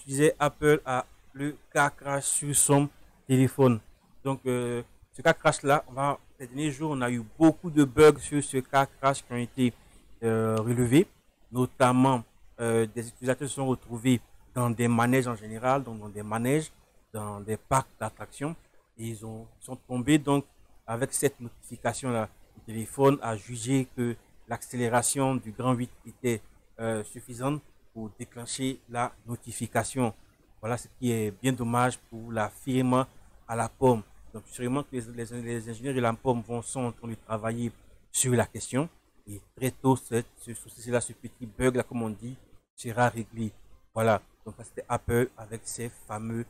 utilisait Apple a le car crash sur son téléphone. Donc, ce car crash là, ces derniers jours, on a eu beaucoup de bugs sur ce car crash qui ont été relevés, notamment des utilisateurs se sont retrouvés dans des manèges en général, donc dans des manèges, dans des parcs d'attractions, et sont tombés donc avec cette notification là. Le téléphone a jugé que l'accélération du grand 8 était suffisante pour déclencher la notification. Voilà ce qui est bien dommage pour la firme à la pomme. Donc, sûrement que les ingénieurs de la pomme sont en train de travailler sur la question. Et très tôt, ce petit bug, là, comme on dit, sera réglé. Voilà. Donc, c'était Apple avec ses fameux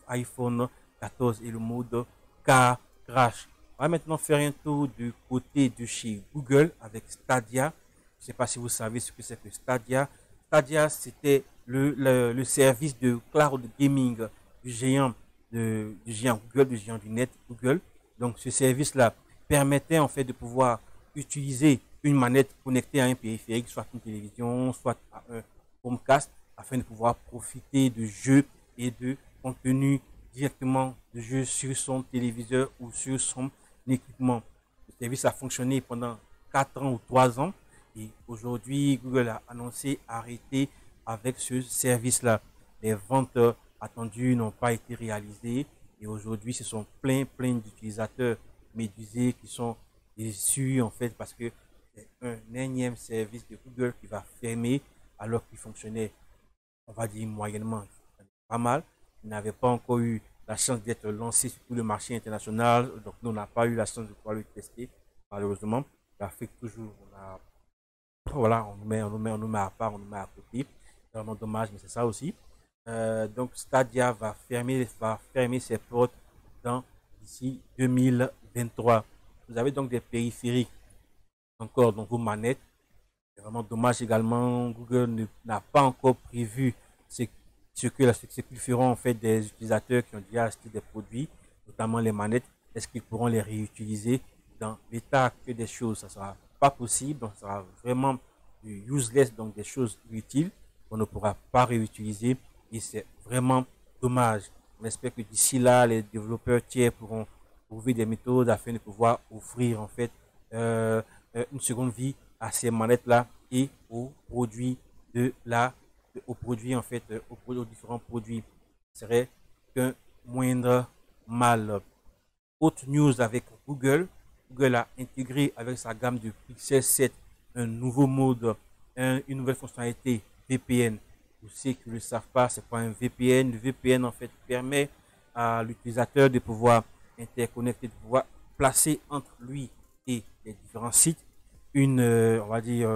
iPhone 14 et le mode car crash. On va maintenant faire un tour du côté de chez Google avec Stadia. Je ne sais pas si vous savez ce que c'est que Stadia. Stadia, c'était le service de cloud gaming du géant Google, du géant du net Google. Donc, ce service-là permettait en fait de pouvoir utiliser une manette connectée à un périphérique, soit une télévision, soit à un Chromecast, afin de pouvoir profiter de jeux et de contenu directement de jeux sur son téléviseur ou sur son équipement. Le service a fonctionné pendant 4 ans ou 3 ans et aujourd'hui, Google a annoncé arrêter avec ce service-là. Les ventes attendues n'ont pas été réalisées et aujourd'hui, ce sont plein d'utilisateurs médusés qui sont déçus en fait parce que c'est un énième service de Google qui va fermer alors qu'il fonctionnait, on va dire moyennement, pas mal. Il n'avait pas encore eu la chance d'être lancé sur tout le marché international, donc nous on n'a pas eu la chance de pouvoir le tester, malheureusement. L'Afrique toujours, voilà, on nous met à part, on nous met à côté. C'est vraiment dommage, mais c'est ça aussi. Donc Stadia va fermer ses portes d'ici 2023. Vous avez donc des périphériques encore dans vos manettes. C'est vraiment dommage également. Google n'a pas encore prévu ce qu'ils feront en fait des utilisateurs qui ont déjà acheté des produits, notamment les manettes. Est-ce qu'ils pourront les réutiliser dans l'état actuel des choses? Ça sera pas possible. Donc, ça sera vraiment du useless, donc des choses inutiles qu'on ne pourra pas réutiliser. Et c'est vraiment dommage. On espère que d'ici là, les développeurs tiers pourront trouver des méthodes afin de pouvoir offrir en fait une seconde vie à ces manettes là et aux produits de la aux produits en fait aux différents produits serait qu'un moindre mal. Autre news avec Google. Google a intégré avec sa gamme de Pixel 7 un nouveau mode, une nouvelle fonctionnalité VPN. Pour ceux qui ne le savent pas, c'est pas un VPN. Le VPN en fait permet à l'utilisateur de pouvoir interconnecter, de pouvoir placer entre lui et les différents sites on va dire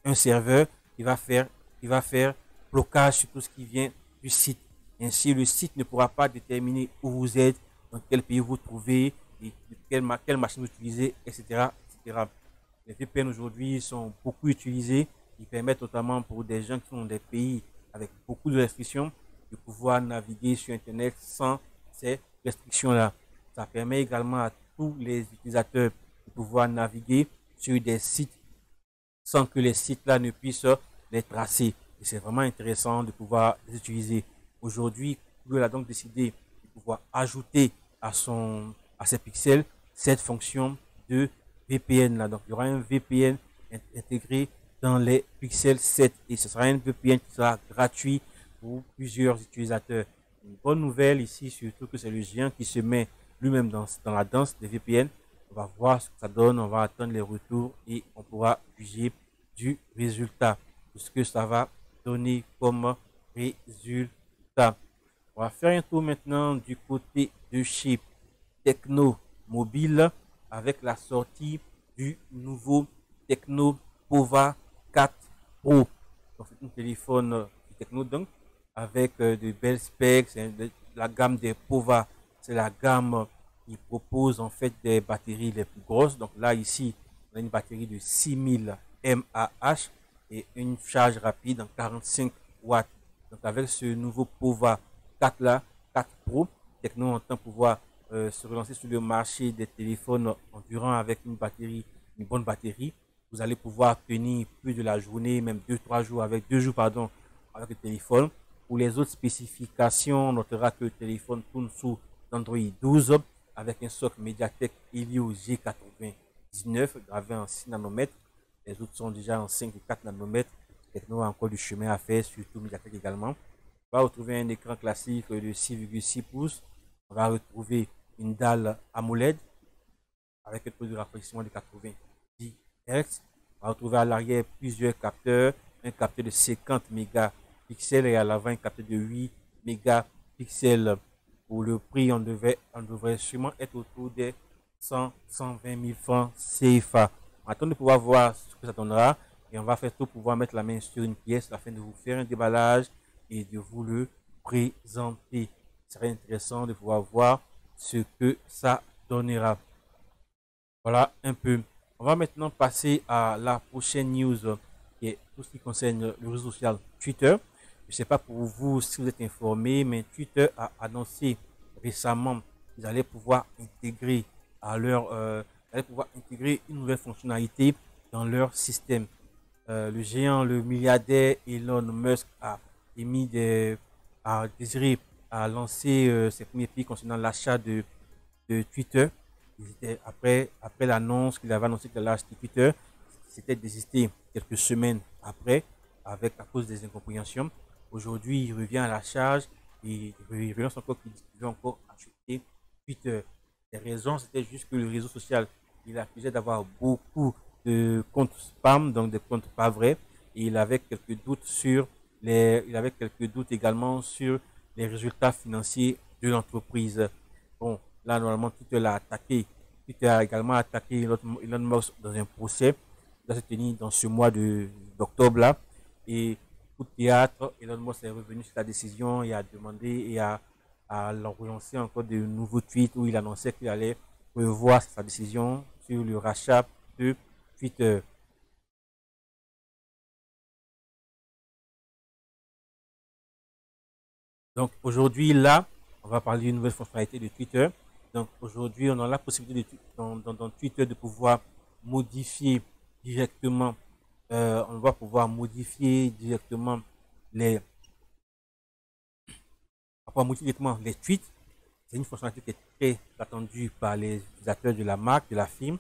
un serveur qui va faire blocage sur tout ce qui vient du site. Ainsi, le site ne pourra pas déterminer où vous êtes, dans quel pays vous vous trouvez, et quelle machine vous utilisez, etc., etc. Les VPN aujourd'hui sont beaucoup utilisés. Ils permettent notamment pour des gens qui sont dans des pays avec beaucoup de restrictions de pouvoir naviguer sur Internet sans ces restrictions-là. Ça permet également à tous les utilisateurs de pouvoir naviguer sur des sites sans que les sites-là ne puissent les tracer. Et c'est vraiment intéressant de pouvoir les utiliser. Aujourd'hui, Google a donc décidé de pouvoir ajouter à ses pixels cette fonction de VPN là. Donc, il y aura un VPN intégré dans les Pixel 7 et ce sera un VPN qui sera gratuit pour plusieurs utilisateurs. Une bonne nouvelle ici, surtout que c'est le géant qui se met lui-même dans la danse des VPN. On va voir ce que ça donne, on va attendre les retours et on pourra juger du résultat, de ce que ça va donner comme résultat. On va faire un tour maintenant du côté de chez Techno Mobile avec la sortie du nouveau Techno Pova 4 Pro. Donc c'est un téléphone Techno donc avec de belles specs, la gamme des Pova, c'est la gamme qui propose en fait des batteries les plus grosses. Donc là ici, on a une batterie de 6000 mAh et une charge rapide en 45 watts. Donc avec ce nouveau Pova 4 là, 4 Pro, Techno entend pouvoir se relancer sur le marché des téléphones endurants avec une bonne batterie. Vous allez pouvoir tenir plus de la journée, même 2-3 jours avec 2 jours pardon, avec le téléphone. Pour les autres spécifications, on notera que le téléphone tourne sous Android 12 avec un socle Mediatek Helio G99 gravé en 6 nanomètres. Les autres sont déjà en 5 et 4 nanomètres. Techno a encore du chemin à faire, surtout Mediatek également. On va retrouver un écran classique de 6,6 pouces. On va retrouver une dalle AMOLED avec un taux de rafraîchissement de 90 Hz. On va retrouver à l'arrière plusieurs capteurs, un capteur de 50 mégapixels et à l'avant un capteur de 8 mégapixels. Pour le prix, on devrait sûrement être autour des 120 000 francs CFA. On attend de pouvoir voir ce que ça donnera et on va faire tout pour pouvoir mettre la main sur une pièce afin de vous faire un déballage et de vous le présenter. Ce serait intéressant de pouvoir voir ce que ça donnera. Voilà un peu. On va maintenant passer à la prochaine news qui est tout ce qui concerne le réseau social Twitter. Je ne sais pas pour vous si vous êtes informé, mais Twitter a annoncé récemment qu'ils allaient pouvoir intégrer une nouvelle fonctionnalité dans leur système. Le géant, le milliardaire Elon Musk a désiré à lancer ses premiers pieds concernant l'achat de Twitter. Après l'annonce qu'il avait annoncé qu'il allait acheter Twitter, c'était désisté quelques semaines après, à cause des incompréhensions. Aujourd'hui, il revient à la charge et il relance encore qu'il veut encore acheter Twitter. Les raisons, c'était juste que le réseau social, il accusait d'avoir beaucoup de comptes spam, donc des comptes pas vrais, et il avait quelques doutes également sur les résultats financiers de l'entreprise. Bon, là, normalement, Twitter l'a attaqué. Twitter a également attaqué Elon Musk dans un procès qui va se tenir dans ce mois d'octobre là. Et coup de théâtre, Elon Musk est revenu sur la décision et a demandé et a relancer encore de nouveaux tweets où il annonçait qu'il allait revoir sa décision sur le rachat de Twitter. Donc aujourd'hui, là, on va parler d'une nouvelle fonctionnalité de Twitter. Donc aujourd'hui, on a la possibilité dans Twitter de pouvoir modifier directement, on va pouvoir modifier directement les, les tweets. C'est une fonctionnalité qui est très attendue par les utilisateurs de la marque, de la firme.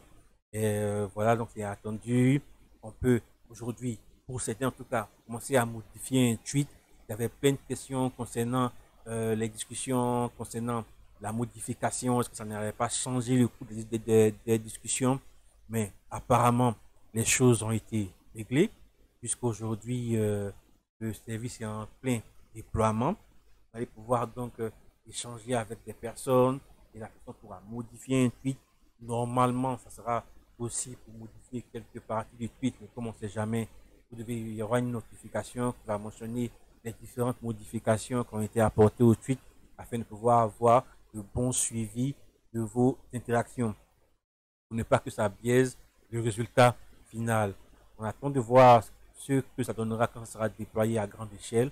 Et voilà, donc c'est attendu. On peut aujourd'hui, pour certains en tout cas, commencer à modifier un tweet. Il y avait plein de questions concernant les discussions, concernant la modification. Est-ce que ça n'allait pas changer le cours des discussions? Mais apparemment, les choses ont été réglées, puisqu'aujourd'hui, le service est en plein déploiement. Vous allez pouvoir donc échanger avec des personnes et la personne pourra modifier un tweet. Normalement, ça sera aussi pour modifier quelques parties du tweet, mais comme on ne sait jamais, il y aura une notification qui va mentionner les différentes modifications qui ont été apportées au tweet afin de pouvoir avoir le bon suivi de vos interactions pour ne pas que ça biaise le résultat final. On attend de voir ce que ça donnera quand ça sera déployé à grande échelle.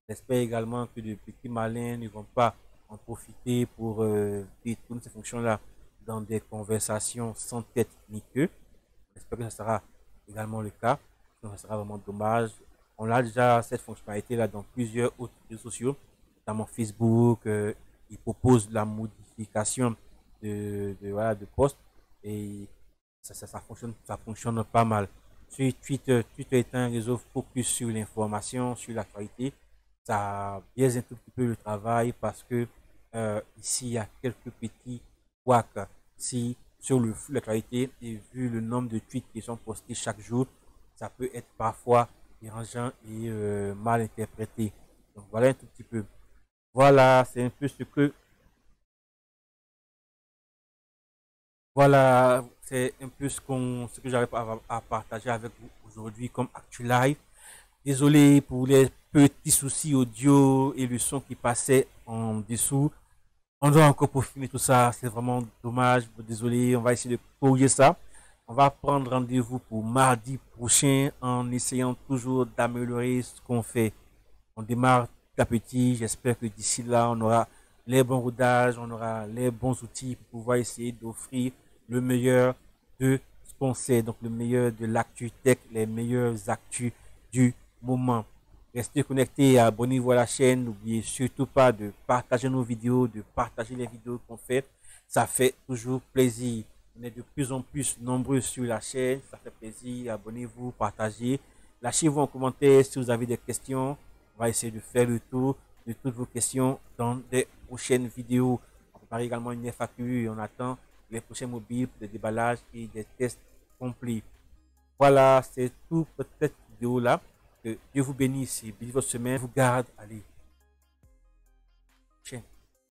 J'espère également que les petits malins ne vont pas en profiter pour détourner ces fonctions-là dans des conversations sans tête ni queue. J'espère que ça sera également le cas. Donc, ça sera vraiment dommage. On a déjà cette fonctionnalité-là dans plusieurs autres réseaux sociaux, notamment Facebook. Il propose la modification de posts et ça fonctionne pas mal. Sur Twitter est un réseau focus sur l'information, sur l'actualité. Ça biaise un tout petit peu le travail parce que ici il y a quelques petits couacs. Si sur le flux d'actualité et vu le nombre de tweets qui sont postés chaque jour, ça peut être parfois dérangeant et mal interprété. Donc voilà un tout petit peu. Voilà, c'est un peu c'est un peu ce que j'avais à partager avec vous aujourd'hui comme Actu Live. Désolé pour les petits soucis audio et le son qui passait en dessous. On doit encore peaufiner tout ça. C'est vraiment dommage. Désolé. On va essayer de corriger ça. On va prendre rendez-vous pour mardi prochain en essayant toujours d'améliorer ce qu'on fait. On démarre petit à petit. J'espère que d'ici là, on aura les bons rodages, on aura les bons outils pour pouvoir essayer d'offrir le meilleur de ce qu'on sait. Donc le meilleur de l'actu tech, les meilleurs actus du moment. Restez connectés, abonnez-vous à la chaîne. N'oubliez surtout pas de partager nos vidéos, de partager les vidéos qu'on fait. Ça fait toujours plaisir. On est de plus en plus nombreux sur la chaîne. Ça fait plaisir. Abonnez-vous, partagez. Lâchez-vous en commentaire si vous avez des questions. On va essayer de faire le tour de toutes vos questions dans des prochaines vidéos. On prépare également une FAQ et on attend les prochains mobiles pour des déballages et des tests complets. Voilà, c'est tout pour cette vidéo-là. Que Dieu vous bénisse et bénisse votre semaine, vous garde. Allez,